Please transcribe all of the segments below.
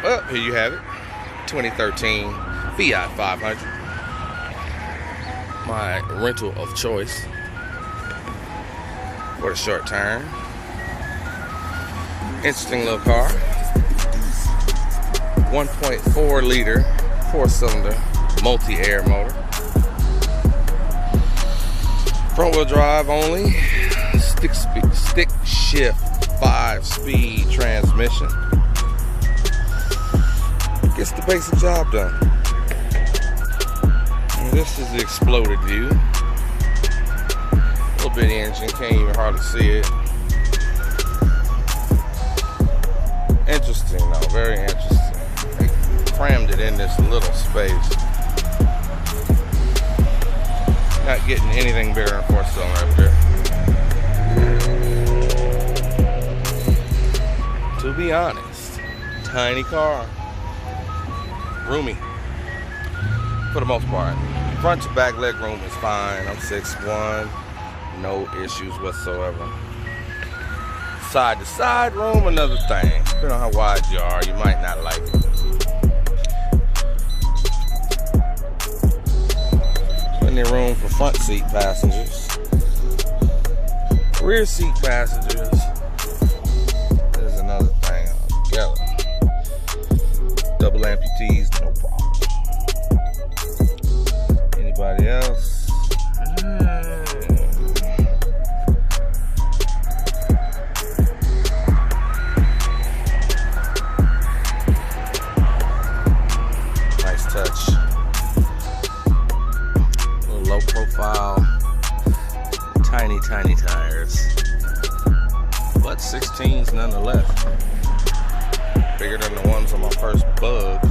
Well, here you have it. 2013 Fiat 500. My rental of choice for the short term. Interesting little car. 1.4 liter, 4-cylinder, multi-air motor. Front wheel drive only. Stick shift 5-speed transmission. Gets the basic job done. And this is the exploded view. A little bitty engine, can't even hardly see it. Interesting though, very interesting. They crammed it in this little space. Not getting anything bigger than 4-cylinder up there. To be honest, tiny car. Roomy, for the most part. Front to back leg room is fine. I'm 6'1", no issues whatsoever. Side to side room, another thing. Depending on how wide you are, you might not like it. Plenty of room for front seat passengers. Rear seat passengers is another thing altogether. Double amputees, no problem. Anybody else? Nice touch. A little low profile. Tiny tires. But 16s nonetheless. Bigger than the ones on my first Bug.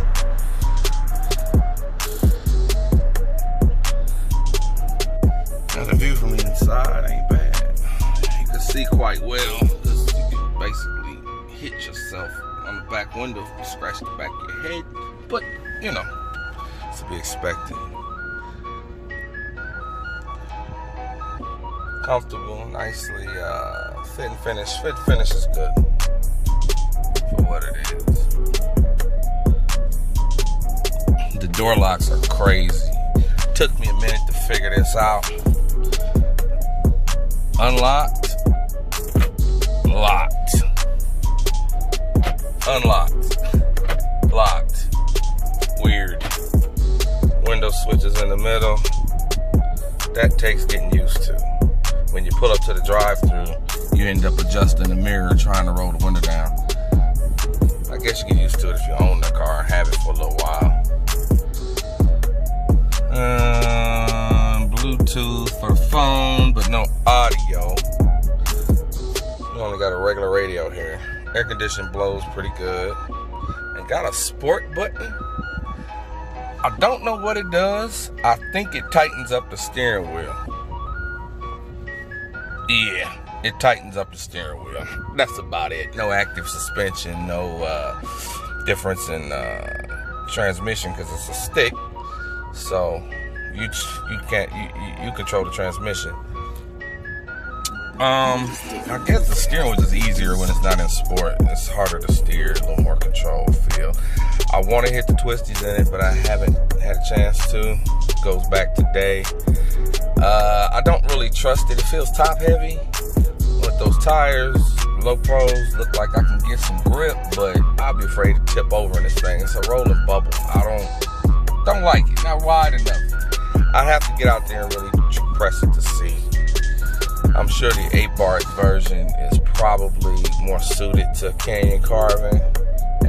Now the view from the inside ain't bad. You can see quite well because you can basically hit yourself on the back window, scratch the back of your head. But you know, it's to be expected. Comfortable, nicely fit and finish. Fit and finish is good for what it is. The door locks are crazy. Took me a minute to figure this out. Unlocked, locked, unlocked, locked. Weird. Window switches in the middle. That takes getting used to. When you pull up to the drive-thru, you end up adjusting the mirror trying to roll the window down. I guess you get used to it if you own the car and have it for a little while. Bluetooth for the phone, but no audio. We only got a regular radio here. Air conditioning blows pretty good. And got a sport button. I don't know what it does. I think it tightens up the steering wheel. Yeah, it tightens up the steering wheel. That's about it. No active suspension, no difference in transmission because it's a stick. So you control the transmission. I guess the steering wheel is easier when it's not in sport. It's harder to steer, a little more control feel. I want to hit the twisties in it, but I haven't had a chance to. Goes back today. I don't really trust it. It feels top heavy with those tires. Low pros look like I can get some grip, but I'll be afraid to tip over in this thing. It's a rolling bubble. I don't like it. Not wide enough. I have to get out there and really press it to see. I'm sure the 8-bar version is probably more suited to canyon carving,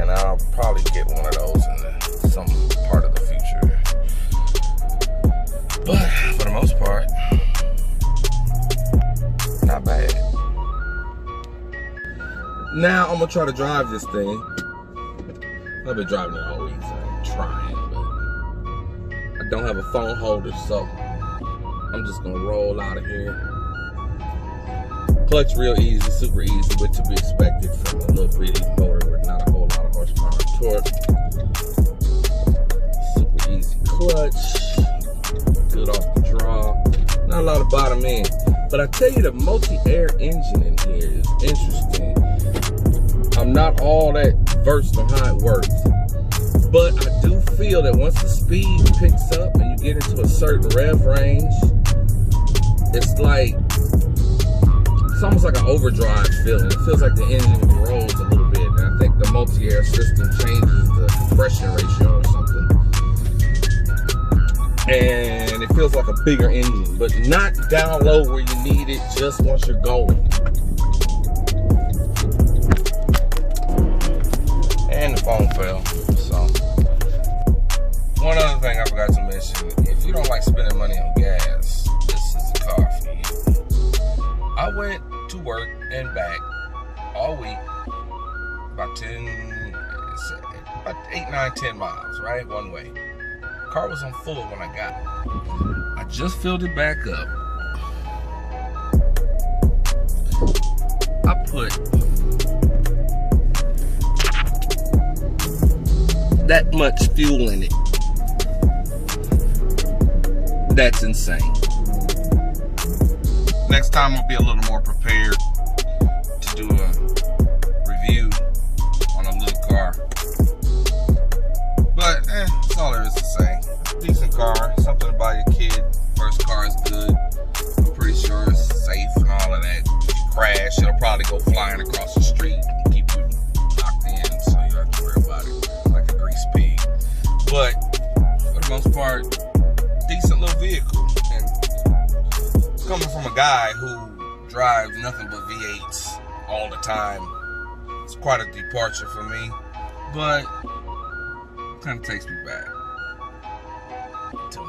and I'll probably get one of those in some part of the future. But for the most part, not bad. Now I'm gonna try to drive this thing. I've been driving it all week, so I'm trying, but I don't have a phone holder, so I'm just gonna roll out of here. Clutch real easy, super easy, but to be expected from a little bitty motor with not a whole lot of horsepower and torque. Super easy clutch, good off the draw. Not a lot of bottom end, but I tell you the multi-air engine in here is interesting. I'm not all that versed on how it works. But I do feel that once the speed picks up and you get into a certain rev range, it's almost like an overdrive feeling. It feels like the engine grows a little bit. And I think the multi-air system changes the compression ratio or something. And it feels like a bigger engine, but not down low where you need it just once you're going. And the phone fell. So, one other thing I forgot to mention, if you don't like spending money on gas, this is the car for you. I went to work and back all week, about 8, 9, 10 miles, right? One way. Car was on full when I got it. I just filled it back up. I put that much fuel in it. That's insane. Next time I'll be a little more prepared to do a review on a little car. But that's all there is to say. Decent car, something to buy your kid. First car is good. I'm pretty sure it's safe and all of that. If you crash, it'll probably go flying across the street and keep you locked in, so you don't have to worry about it like a grease pig. But for the most part, decent little vehicle. And coming from a guy who drives nothing but V8s all the time, it's quite a departure for me. But kind of takes me back to